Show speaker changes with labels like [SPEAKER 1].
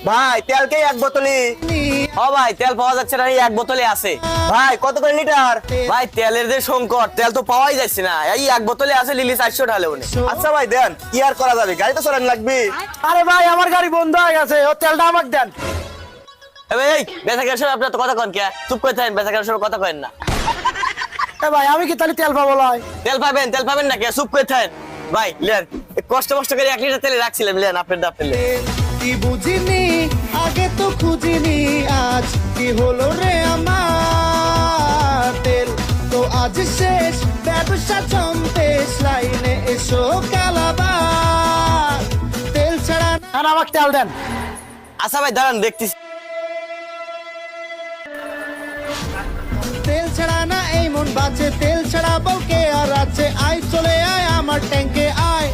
[SPEAKER 1] ভাই তেল কে এক বোতলই?
[SPEAKER 2] ও ভাই তেল পাওয়া যাচ্ছে না, এই এক বোতলে আছে।
[SPEAKER 1] ভাই কত করে লিটার?
[SPEAKER 2] ভাই তেলের যে সংকট, তেল তো পাওয়াই যাচ্ছে না, এই এক বোতলে আছে লিলি 400 ঢালে উনি।
[SPEAKER 1] আচ্ছা ভাই দেন, কি আর করা যাবে, গাড়ি তো চড়ান লাগবে।
[SPEAKER 3] আরে ভাই আমার গাড়ি বন্ধ হয়ে গেছে, ও তেলটা আমাকে দেন।
[SPEAKER 2] এই বেচা কেনার সময় আপনার তো কথা কন কে? চুপ করে থাকেন, বেচা কেনার সময় কথা কয়েন না।
[SPEAKER 3] এ ভাই আমি কি তাহলে তেল পাবো লয়?
[SPEAKER 2] তেল পাবেন না কে? চুপ করে থাকেন ভাই। লেন কষ্ট করে 1 লিটার তেলে রাখছিলাম, লেন আপনার দাপ লেন।
[SPEAKER 4] কি বুঝিনি আগে তো খুঁজিনি, আজ কি হলো রে আমার তেল তো আজ শেষ, ব্যবসা জমতেশ, লাইনে এসো কালাবার, তেল ছাড়া
[SPEAKER 3] আর আমাকে তেল দেন।
[SPEAKER 2] আচ্ছা ভাই দাঁড়ান দেখতেছি।
[SPEAKER 4] তেল ছাড়া না এই মন বাঁচে, তেল ছাড়া বলকে আর আছে, আয় চলে আয় আমার ট্যাঙ্কে আয়।